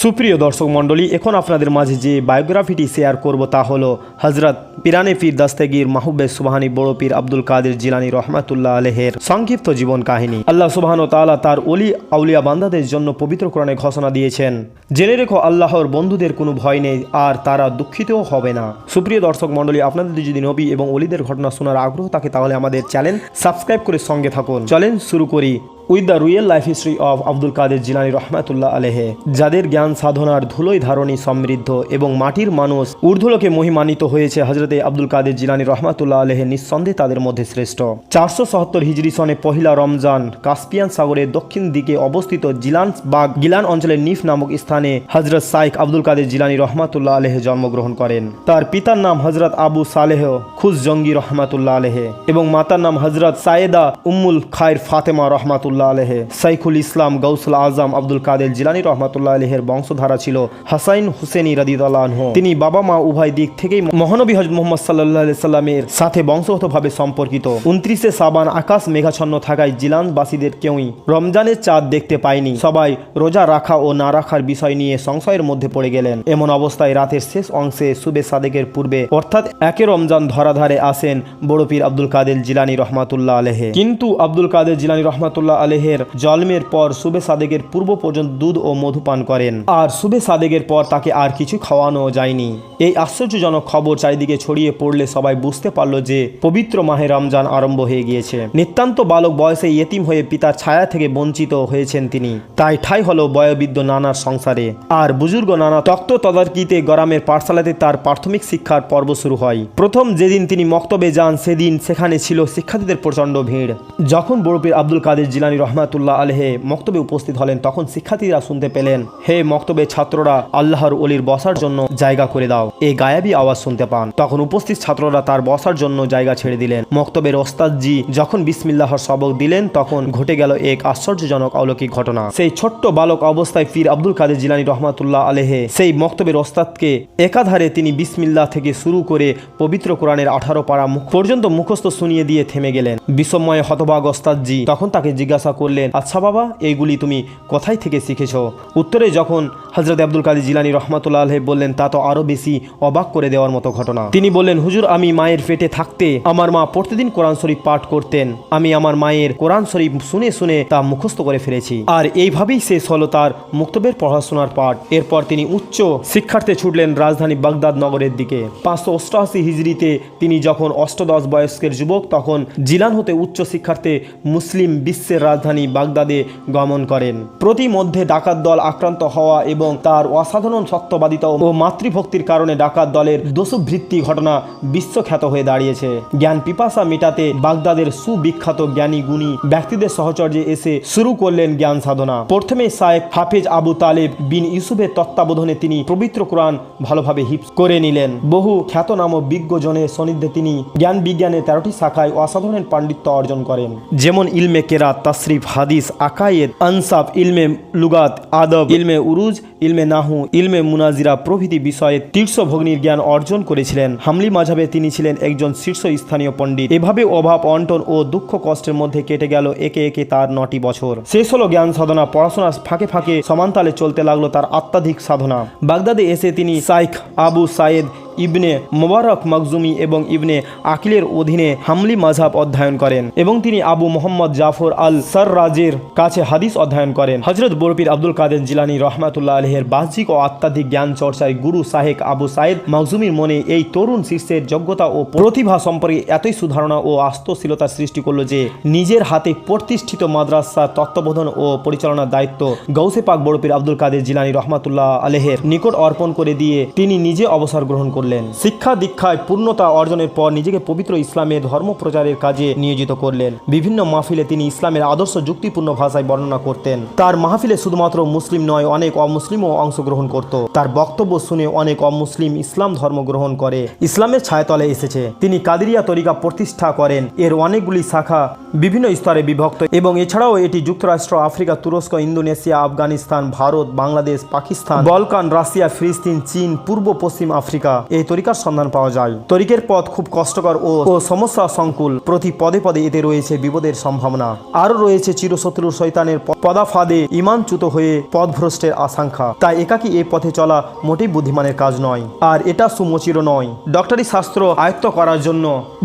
সুপ্রিয় দর্শক মণ্ডলী, এখন আপনাদের মাঝে যে বায়োগ্রাফিটি শেয়ার করব তা হলো হজরত পিরানে পীর দস্তগীর মাহবুবে সুবহানী বড় পীর আব্দুল কাদের জিলানী রহমাতুল্লাহ আলাইহির সংক্ষিপ্ত জীবন কাহিনী। আল্লাহ সুবহানাহু ওয়া তাআলা তার ওলি আউলিয়া বান্দাদের জন্য পবিত্র কোরআনে ঘোষণা দিয়েছেন, জেনে রেখো আল্লাহর বন্ধুদের কোনো ভয় নেই আর তারা দুঃখিতও হবে না। সুপ্রিয় দর্শক মণ্ডলী, আপনাদের যদি নবী এবং ওলিদের ঘটনা শোনার আগ্রহ থাকে তাহলে আমাদের চ্যানেল সাবস্ক্রাইব করে সঙ্গে থাকুন। চলেন শুরু করি with the real life history of Abdul Qadir Jilani রহমাতুল্লাহ আলাইহি, যাদের জ্ঞান সাধনার ধুলোই ধারণী সমৃদ্ধ এবং মাটির মানুষ ঊর্ধ্বলোকে মহিমান্বিত হয়েছে। হজরতে আব্দুল কাদের জিলানী রহমাতুল্লাহ আলাইহি নিঃসন্দেহে তাদের মধ্যে শ্রেষ্ঠ। 477 হিজরি সনে পহিলা রমজান কাস্পিয়ান সাগরের দক্ষিণ দিকে অবস্থিত গিলান অঞ্চলের নিফ নামক স্থানে হজরত শাইখ আব্দুল কাদের জিলানী রহমাতুল্লাহ আলাইহি জন্মগ্রহণ করেন। তার পিতার নাম হজরত আবু সালেহ খুশজঙ্গি রহমাতুল্লাহ আলাইহি এবং মাতার নাম হজরত সায়েদা উম্মুল খায়র ফাতেমা রহমাতুল্লাহ আলাইহি। শাইখুল ইসলাম গৌসুল আজম আব্দুল কাদের জিলানী রহমাতুল্লাহ আলাইহির বংশধারা ছিল হাসাইন হুসেনি রাদিয়াল্লাহু আনহু। তিনি বাবা মা উভয় দিক থেকেই মহানবী হযরত মুহাম্মদ সাল্লাল্লাহু আলাইহি সাল্লামের সাথে বংশগতভাবে সম্পর্কিত। 29 সাবান আকাশ মেঘাচ্ছন্ন থাকায় জিলানবাসীদের কেউই রমজানের চাঁদ দেখতে পায়নি। সবাই রোজা রাখা ও না রাখার বিষয় নিয়ে সংশয়ের মধ্যে পড়ে গেলেন। এমন অবস্থায় রাতের শেষ অংশে সুবে সাদেকের পূর্বে অর্থাৎ 1 রমজান ধরাধারে আসেন বড় পীর আব্দুল কাদের জিলানী রহমাতুল্লাহ আলাইহি। কিন্তু আব্দুল কাদের জিলানী রহমাতুল্লাহ আলাইহির জন্মের পর সুবে সাদেকের পূর্ব পর্যন্ত দুধ ও মধু পান করেন, আর সুবে সাদেকের পর তাকে আর কিছু খাওয়ানো যায়নি। এই আশ্চর্যজনক খবর চারিদিকে ছড়িয়ে পড়লে সবাই বুঝতে পারল যে পবিত্র মাহে রমজান আরম্ভ হয়ে গিয়েছে। নিতান্ত বালক বয়সে ইয়েতিম হয়ে পিতার ছায়া থেকে বঞ্চিত হয়েছেন তিনি। তাই ঠাই হলো বয়োবৃদ্ধ নানার সংসারে, আর বুজুর্গ নানা তক্ত তদারকিতে গ্রামের পাঠশালাতে তার প্রাথমিক শিক্ষার পর্ব শুরু হয়। প্রথম যেদিন তিনি মক্তবে যান সেদিন সেখানে ছিল শিক্ষার্থীদের প্রচণ্ড ভিড়। যখন বড় পীর আব্দুল কাদের জিলানী রহমাতুল্লাহ আলাইহি মক্তবে উপস্থিত হলেন তখন শিক্ষার্থীরা শুনতে পেলেন, হে মক্তবে ছাত্ররা, আল্লাহর ওলির বসার জন্য জায়গা করে দাও। এই গায়াবী আওয়াজ শুনতে পান। তখন উপস্থিত ছাত্ররা তার বসার জন্য জায়গা ছেড়ে দিলেন। মক্তবের ওস্তাদজি যখন বিসমিল্লাহর সবক দিলেন তখন ঘটে গেল এক আশ্চর্যজনক অলৌকিক ঘটনা। সেই ছোট্ট বালক অবস্থায় পীর আব্দুল কাদের জিলানী রহমাতুল্লাহ আলাইহি সেই মক্তবের ওস্তাদকে একাধারে তিনি বিসমিল্লাহ থেকে শুরু করে পবিত্র কোরআনের 18 পারা পর্যন্ত মুখস্থ শুনিয়ে দিয়ে থেমে গেলেন। বিস্ময়ে হতবাক ওস্তাদজি তখন তাকে জিজ্ঞাসা করলেন, আচ্ছা বাবা, এইগুলি তুমি কোথায় থেকে শিখেছ? উত্তরে যখন হযরত আব্দুল কাদের জিলানী রহমাতুল্লাহ আলাইহি বললেন, তা তো আরো বেশি অবাক করে দেওয়ার মতো ঘটনা। তিনি বললেন, হুজুর, আমি মায়ের পেটে থাকতে আমার মা প্রতিদিন কোরআন শরীফ পাঠ করতেন। আমি আমার মায়ের কোরআন শরীফ শুনে শুনে তা মুখস্থ করে ফেলেছি। আর এইভাবেই শেষ হলো তার মুক্তবের পড়াশোনার পাঠ। এরপর তিনি উচ্চ শিক্ষার্থে ছুটলেন রাজধানী বাগদাদ নগরের দিকে। 588 হিজরিতে তিনি যখন অষ্টদশ বয়স্কের যুবক তখন জিলান হতে উচ্চ শিক্ষার্থে মুসলিম বিশ্বের রাজধানী বাগদাদে গমন করেন। প্রতিমধ্যে ডাকাত দল আক্রান্ত হওয়া এবং তার অসাধারণ সত্যবাদিতা ও মাতৃভক্তির কারণে ডাকাত দলের দোষবৃত্তি ঘটনা বিশ্বখ্যাত হয়ে দাঁড়িয়েছে। জ্ঞান পিপাসা মেটাতে বাগদাদের সুবিখ্যাত জ্ঞানী গুণী ব্যক্তিদের সহচর্যে এসে শুরু করলেন জ্ঞান সাধনা। প্রথমে শায়েখ হাফেজ আবু তালেব বিন ইউসুফের তত্ত্বাবধানে তিনি পবিত্র কোরআন ভালোভাবে হিফজ করে নিলেন। বহু খ্যাতনাম বিজ্ঞজনের সান্নিধ্যে তিনি জ্ঞান বিজ্ঞানের 13টি শাখায় অসাধারণ পাণ্ডিত্য অর্জন করেন, যেমন ইলমে কেরাত, তাসরিফ, হাদিস, আকায়েদ, আনসাব, ইলমে লুগাত, আদব, ইলমে উরুজ, ইলমে নাহু, ইলমে মুনাজিরা প্রভৃতি বিষয়ে তীর্ষভগ্নির জ্ঞান অর্জন করেছিলেন। হামলি মাযহাবে তিনি ছিলেন একজন শীর্ষস্থানীয় পণ্ডিত। এভাবে অভাব অনটন ও দুঃখ কষ্টের মধ্যে কেটে গেল একে একে তার 9টি বছর। শেষ হলো জ্ঞান সাধনা। পড়াশোনার ফাঁকে ফাঁকে সমান্তালে চলতে লাগলো তার আত্মাধিক সাধনা। বাগদাদে এসে তিনি শাইখ আবু সায়েদ ইবনে মোবারক মখজুমি এবং ইবনে আকিলের অধীনে হামলি মাযহাব অধ্যয়ন করেন এবং তিনি আবু মোহাম্মদ জাফর আল সাররাজের কাছে হাদিস অধ্যয়ন করেন। হযরত বড় পীর আব্দুল কাদের জিলানী রহমাতুল্লাহ আলাইহির বাহ্যিক ও আত্মাধিক জ্ঞান চর্চায় গুরু শাহেখ আবু সায়েদ মখজুমির মনে এই তরুণ শিষ্যের যোগ্যতা ও প্রতিভা সম্পর্কে এতই সুধারণা ও আত্মশীলতা সৃষ্টি করল যে নিজের হাতে প্রতিষ্ঠিত মাদ্রাসা তত্ত্বাবধান ও পরিচালনার দায়িত্ব গৌসে পাক বড় পীর আব্দুল কাদের জিলানী রহমাতুল্লাহ আলাইহির নিকট অর্পণ করে দিয়ে তিনি নিজে অবসর গ্রহণ করলেন। শিক্ষা দীক্ষায় পূর্ণতা অর্জনের পর নিজেকে পবিত্র ইসলামের ধর্ম প্রচারের কাজে নিয়োজিত করলেন। বিভিন্ন মাহফিলে তিনি ইসলামের আদর্শ যুক্তিপূর্ণ ভাষায় বর্ণনা করতেন। তার মাহফিলে শুধুমাত্র মুসলিম নয়, অনেক অমুসলিমও অংশগ্রহণ করত। তার বক্তব্য শুনে অনেক অমুসলিম ইসলাম ধর্ম গ্রহণ করে ইসলামের ছায়াতলে এসেছে। তিনি কাদেরিয়া তরিকা প্রতিষ্ঠা করেন। এর অনেকগুলি শাখা বিভিন্ন স্তরে বিভক্ত এবং এছাড়াও এটি যুক্তরাষ্ট্র, আফ্রিকা, তুরস্ক, Indonesia, Afghanistan, Bharat, Bangladesh, Pakistan, Balkan, Russia, ফিলিস্তিন, চীন, পূর্ব পশ্চিম আফ্রিকা এই তরিকার সন্ধান পাওয়া যায়। তরিকের পথ খুব কষ্টকর ও সমস্যা সংকুল, প্রতি পদে পদে এতে রয়েছে বিপদের সম্ভাবনা, আরও রয়েছে চিরশত্রুর শয়তানের পদাফাদে ইমানচ্যুত হয়ে পথভ্রষ্টের আশঙ্কা। তাই একাকী এই পথে চলা মোটেই বুদ্ধিমানের কাজ নয়, আর এটা সুমচির নয়। ডক্টরি শাস্ত্র আয়ত্ত করার জন্য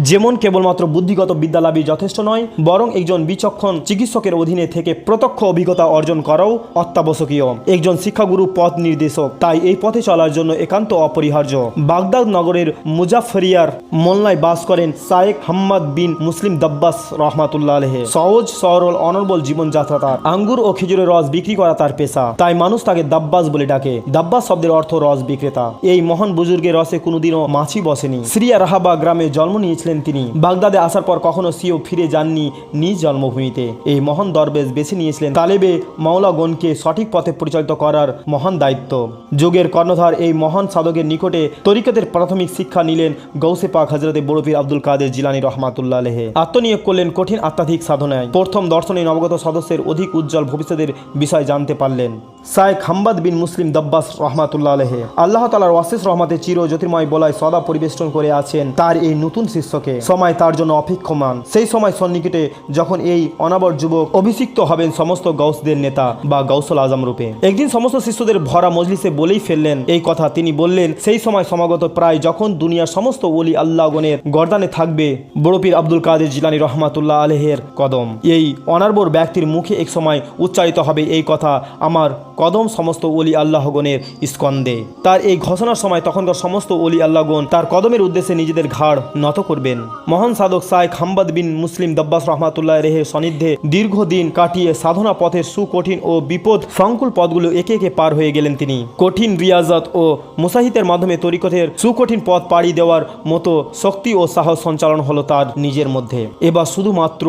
যেমন কেবলমাত্র বুদ্ধিগত বিদ্যা লাভই যথেষ্ট নয়, বরং একজন বিচক্ষণ চিকিৎসকের অধীনে থেকে প্রত্যক্ষ অভিজ্ঞতা অর্জন করাও অত্যাবশ্যকীয়। একজন শিক্ষাগুরু পথ নির্দেশক, তাই এই পথে চলার জন্য একান্ত অপরিহার্য। বাগদাদ নগরের মুজাফফরিয়ার মোল্লায় বাস করেন শায়েখ হাম্মাদ বিন মুসলিম দাব্বাস রহমাতুল্লাহ আলাইহি। সহজ সরল অনর্বল জীবনযাত্রা তার। আঙ্গুর ও খেজুরের রস বিক্রি করা তার পেশা, তাই মানুষ তাকে দাব্বাস বলে ডাকে। দাব্বাস শব্দের অর্থ রস বিক্রেতা। এই মহান বুজুর্গের রসে কোনোদিনও মাছি বসেনি। সিরিয়া রাহাবা গ্রামে জন্ম নিয়েছিলেন তিনি। বাগদাদে আসার পর কখনো সিও ফিরে যাননি নিজ জন্মভূমিতে। এই মহান দরবেশ বেছে নিয়েছিলেন তালেবে মাওলাগণকে সঠিক পথে পরিচালিত করার মহান দায়িত্ব। যুগের কর্ণধার এই মহান সাধকের নিকটে তরিকতের প্রাথমিক শিক্ষা নিলেন গৌসে পাক হযরতে বড় পীর আব্দুল কাদের জিলানী রহমাতুল্লাহ আলাইহি। আত্মনিয়োগ করলেন কঠিন আধ্যাত্মিক সাধনায়। প্রথম দর্শনে নবগত সদস্যের অধিক উজ্জ্বল ভবিষ্যতের বিষয় জানতে পারলেন। শায়েখ হাম্মাদ বিন মুসলিম দাব্বাস রহমাতুল্লাহ আলাইহি আল্লাহ তাআলার অশেষ রহমতে চির জ্যোতির্ময় বলয় সদা পরিবেষ্টন করে আছেন তার এই নতুন শিষ্যকে। সময় তার জন্য অপেক্ষমান। সেই সময় সন্নিকটে যখন এই অনাবর যুবক অভিষিক্ত হবেন সমস্ত গৌসদের নেতা বা গৌসুল আজম রূপে। একদিন সমস্ত শিষ্যদের ভরা মজলিসে বলেই ফেললেন এই কথা। তিনি বললেন, সেই সময় সমাগত প্রায় যখন দুনিয়ার সমস্ত ওলি আল্লাহগণের গর্দানে থাকবে বড় পীর আব্দুল কাদের জিলানী রহমাতুল্লাহ আলাইহির কদম। এই অনার্বর ব্যক্তির মুখে এক সময় উচ্চারিত হবে এই কথা, আমার কদম সমস্ত ওলি আল্লাহগণের স্কন্দে। তার এই ঘোষণার সময় তখনকার সমস্ত ওলি আল্লাহগণ তার কদমের উদ্দেশ্যে নিজেদের ঘাড় নত করবেন। মহান সাধক শায়েখ হাম্মাদ বিন মুসলিম দাব্বাস রহমাতুল্লাহ আলাইহির সান্নিধ্যে দীর্ঘদিন কাটিয়ে সাধনা পথের সুকঠিন ও বিপদ সংকুল পথগুলো একে একে পার হয়ে গেলেন তিনি। কঠিন রিয়াজত ও মুসাহিদের মাধ্যমে তরিকতের সুকঠিন পথ পাড়ি দেওয়ার মতো শক্তি ও সাহস সঞ্চালন হলো তার নিজের মধ্যে। এবার শুধুমাত্র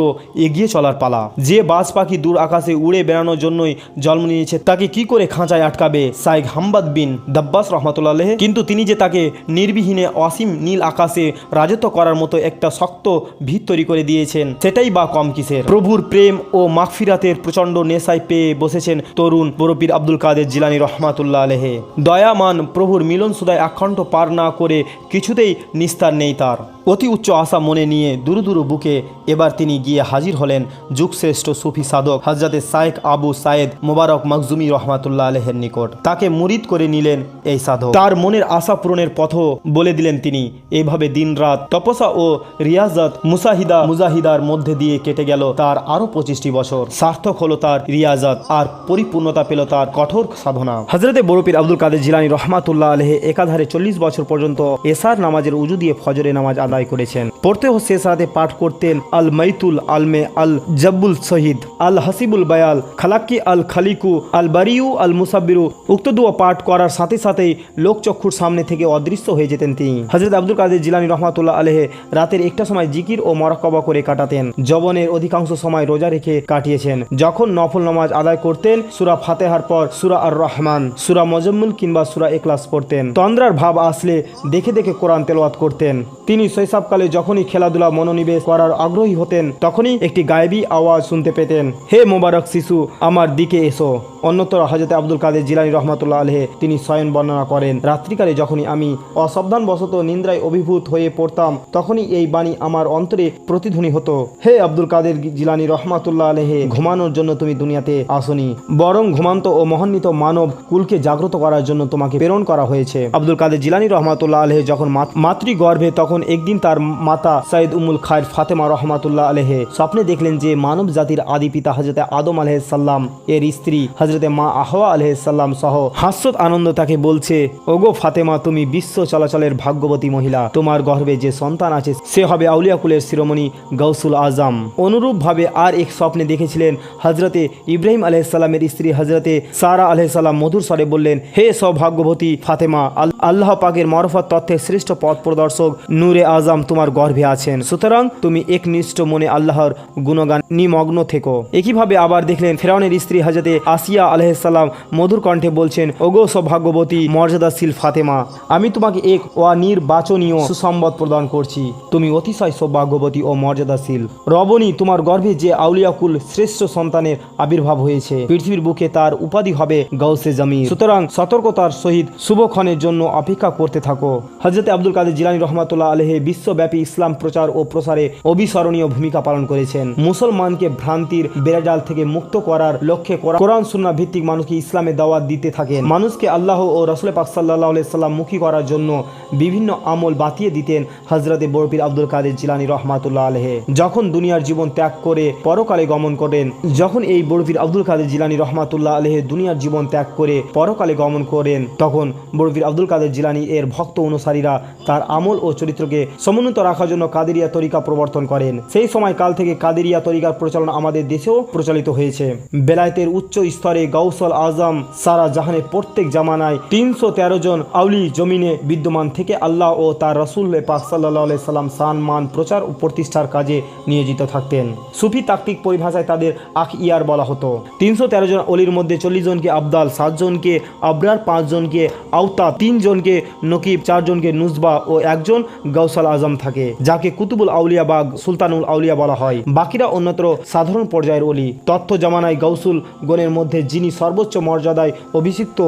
এগিয়ে চলার পালা। যে বাজ পাখি দূর আকাশে উড়ে বেড়ানোর জন্যই জন্ম নিয়েছে তাকে কি করে খাঁচায় আটকাবে শায়েখ হাম্মাদ বিন দাব্বাস রহমাতুল্লাহ আলাইহি? কিন্তু তিনি যে তাকে নির্বিহীনে অসীম নীল আকাশে রাজত্ব করার মতো একটা শক্ত ভিত তৈরি করে দিয়েছেন, সেটাই বা কম কিসের? প্রভুর প্রেম ও মাগফিরাতের প্রচণ্ড নেশায় পেয়ে বসেছেন তরুণ বড় পীর আব্দুল কাদের জিলানী রহমাতুল্লাহ আলাইহি। দয়ামান প্রভুর মিলন সুদায় আখণ্ড পার না করে কিছুতেই নিস্তার নেই তার। অতি উচ্চ আশা মনে নিয়ে দুরু দুরু বুকে এবার তিনি গিয়ে হাজির হলেন যুগশ্রেষ্ঠ সুফি সাধক হযরতে শায়েখ আবু সায়েদ মোবারক মখজুমি রহমাতুল্লাহ আলাইহির নিকট। তাকে মুরিদ করে নিলেন এই সাধক। তার মনের আশা পূরণের পথও বলে দিলেন তিনি। এইভাবে দিন রাত তপস্যা ও রিয়াজত মুজাহিদার মধ্যে দিয়ে কেটে গেল তার আরো 25টি বছর। সার্থক হলো তার রিয়াজত আর পরিপূর্ণতা পেল তার কঠোর সাধনা। হযরতে বড় পীর আব্দুল কাদের জিলানী রহমাতুল্লাহ আলাইহি একাধারে 40 বছর পর্যন্ত এশার নামাজের উজু দিয়ে ফজরের নামাজ আদায় করেছেন। পড়তে ও শেষ রাতে পাঠ করতেন আল মাইতুল আলমে আল জব্বুল শহীদ আল হাসিবুল বায়াল খালাক্কি আল খালিকু আল বারিউ আল মুসাব্বিরু। উক্ত দোয়া পাঠ করার সাথে সাথেই লোকচক্ষুর সামনে থেকে অদৃশ্য হয়ে যেতেন তিনি। হযরত আব্দুল কাদের জিলানী রহমাতুল্লাহ আলাইহি রাতের একটা সময় জিকির ও মরাকাবা করে কাটাতেন। যৌবনের অধিকাংশ সময় রোজা রেখে কাটিয়েছেন। যখন নফল নামাজ আদায় করতেন সূরা ফাতিহার পর সূরা আর রহমান, সূরা মুজাম্মিল কিংবা সূরা ইখলাস পড়তেন। তন্দ্রার ভাব আসলে দেখে দেখে কোরআন তেলাওয়াত করতেন। তিনি শৈশবকালে যখনই খেলাধুলা মনোনিবেশ করার আগ্রহী হতেন তখনই একটি গায়েবী আওয়াজ শুনতে পেতেন, হে মোবারক শিশু আমার দিকে এসো। অন্যতর হযরত আব্দুল কাদের জিলানী রহমাতুল্লাহ আলাইহি তিনি স্বয়ং বর্ণনা করেন, রাত্রিকালে যখনই আমি অসাবধানবশত নিদ্রায় অভিভূত হয়ে পড়তাম তখনই এই বাণী আমার অন্তরে প্রতিধ্বনি হতো, হে আব্দুল কাদের জিলানী রহমাতুল্লাহ আলাইহি, ঘুমানোর জন্য তুমি দুনিয়াতে আসনি, বরং ঘুমান্ত ও মহান্বিত মানব কুলকে জাগ্রত করার জন্য তোমাকে প্রেরণ করা হয়েছে। আব্দুল কাদের জিলানী রহমাতুল্লাহ আলাইহি যখন মাতৃগর্ভে তখন একদিন তার মাতা সাইয়্যিদ উম্মুল খায়র ফাতেমা রহমাতুল্লাহ আলাইহি স্বপ্নে দেখলেন যে মানব জাতির আদি পিতা হযরত আদম আলাইহিস সালাম এর স্ত্রী হযরতে মা হাওয়া আলাইহিস সালাম সহ হাস্যত আনন্দ তাকে বলছে, ওগো ফাতেমা, তুমি বিশ্ব চলাচলের ভাগ্যবতী মহিলা, তোমার গর্ভে যে সন্তান আছে সে হবে আউলিয়া কুলের শিরোমণি গৌসুল আজম। অনুরূপভাবে আর এক স্বপ্নে দেখেছিলেন হযরতে ইব্রাহিম আলাইহিস সালামের স্ত্রী হযরতে সারা আলাইহিস সালাম মধুর স্বরে বললেন, হে সৌভাগ্যবতী ফাতেমা, আল্লাহ পাকের মারফত তথ্যের শ্রেষ্ঠ পথ প্রদর্শক নূরে আজম তোমার গর্ভে আছেন, সুতরাং তুমি একনিষ্ঠ মনে আল্লাহর গুণগান নিমগ্ন থেকো। একইভাবে আবার দেখলেন ফেরাউনের স্ত্রী হযরতে আসিয়া আলাইহিস সাল্লাম মধুর কণ্ঠে বলছেন, ওগো সৌভাগ্যবতী মর্যাদাশীল ফাতেমা, আমি তোমাকে এক অনির্বাচনীয় সুসংবাদ প্রদান করছি। তুমি অতিশয় সৌভাগ্যবতী ও মর্যাদাশীল। রবণী, তোমার গর্ভে যে আউলিয়াকুল শ্রেষ্ঠ সন্তানের আবির্ভাব হয়েছে, পৃথিবীর বুকে তার উপাধি হবে গাউসে জামির। সুতরাং সতর্কতার সহিত শুভক্ষণের জন্য অপেক্ষা করতে থাকো। হযরত আব্দুল কাদের জিলানী রহমাতুল্লাহ আলাইহি বিশ্বব্যাপী ইসলাম প্রচার ও প্রসারে অবিস্মরণীয় ভূমিকা পালন করেছেন। মুসলমানকে ভ্রান্তির বেড়াজাল থেকে মুক্ত করার লক্ষ্যে কোরআন সুন্নাহ ভিত্তিক মানুষকে ইসলামের দাওয়াত দিতে থাকেন। মানুষকে আল্লাহ ও রাসূল পাক সাল্লাল্লাহু আলাইহি সাল্লাম মুখী করার জন্য বিভিন্ন আমল বাতিয়ে দিতেন হযরত বড় পীর আব্দুল কাদের জিলানী রহমাতুল্লাহ আলাইহি। যখন দুনিয়ার জীবন ত্যাগ করে পরকালে গমন করেন, যখন এই বড় পীর আব্দুল কাদের জিলানী রহমাতুল্লাহ আলাইহি দুনিয়ার জীবন ত্যাগ করে পরকালে গমন করেন, তখন বড় পীর আব্দুল কাদের জিলানী এর ভক্ত অনুসারীরা তার আমল ও চরিত্রকে সমুন্নত রাখার জন্য কাদেরিয়া তরিকা প্রবর্তন করেন। সেই সময় কাল থেকে কাদেরিয়া তরিকার প্রচলন আমাদের দেশেও প্রচলিত হয়েছে। বেলায়েতের উচ্চ স্তরে গাউসুল আজম সারা জাহানের প্রত্যেক জামানায় 313 জন আউলি জমিনে বিদ্যমান থেকে আল্লাহ ও তার রাসূল পাক সাল্লাল্লাহু আলাইহি সাল্লাম সম্মান প্রচার ও প্রতিষ্ঠার কাজে নিয়োজিত থাকতেন। সুফি তাত্ত্বিক পরিভাষায় তাদের আখিয়ার বলা হতো। 313 জন অলির মধ্যে 40 জনকে আবদাল, 7 জনকে আবরার, 5 জনকে আওতা, 3 জনকে নকিব, 4 জনকে নুজবা ও 1 জন গাউসুল আজম থাকে, যাকে কুতুবুল আউলিয়া বা সুলতানুল আউলিয়া বলা হয়। বাকিরা অন্যত্র সাধারণ পর্যায়ের অলি। তথ্য জামানায় গাউসুল গণের মধ্যে যিনি সর্বোচ্চ মর্যাদায় অভিষিক্ত,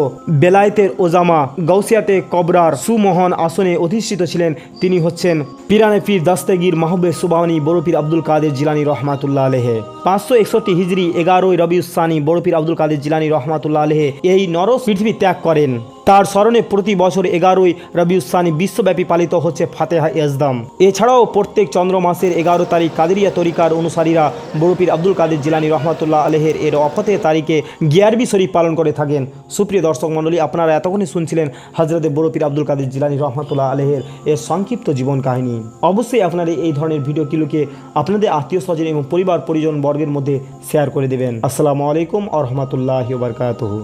বেলায়েতের ওজামা, গাউসিয়াতে কবরার সুমহান আসনে অধিষ্ঠিত ছিলেন, তিনি হচ্ছেন পিরানে পীর দাস্তেগীর মাহবুবে সুবহানী বড় পীর আব্দুল কাদের জিলানী রহমাতুল্লাহ আলাইহি। 561 হিজরি 11 রবিউস সানি বড় পীর আব্দুল কাদের জিলানী রহমাতুল্লাহ আলাইহি এই নরস পৃথিবী ত্যাগ করেন। তার স্মরণে প্রতি বছর 11 রবিউস সানি বিশ্বব্যাপী পালিত হচ্ছে ফাতেহা ইয়াজদাম। এছাড়াও প্রত্যেক চন্দ্র মাসের 11 তারিখ কাদেরিয়া তরিকার অনুসারীরা বড় পীর আব্দুল কাদের জিলানী রহমাতুল্লাহ আলাইহির এর অফতে তারিখে গিয়ারবি শরীফ পালন করে থাকেন। সুপ্রিয় দর্শক মণ্ডলী, আপনারা এতক্ষণই শুনছিলেন হযরত বড় পীর আব্দুল কাদের জিলানী রহমাতুল্লাহ আলাইহির এর সংক্ষিপ্ত জীবন কাহিনী। অবশ্যই আপনারা এই ধরনের ভিডিওগুলোকে আপনাদের আত্মীয় স্বজন এবং পরিবার পরিজন বর্গের মধ্যে শেয়ার করে দেবেন। আসসালামু আলাইকুম ওয়া রাহমাতুল্লাহি ওয়া বারাকাতুহু।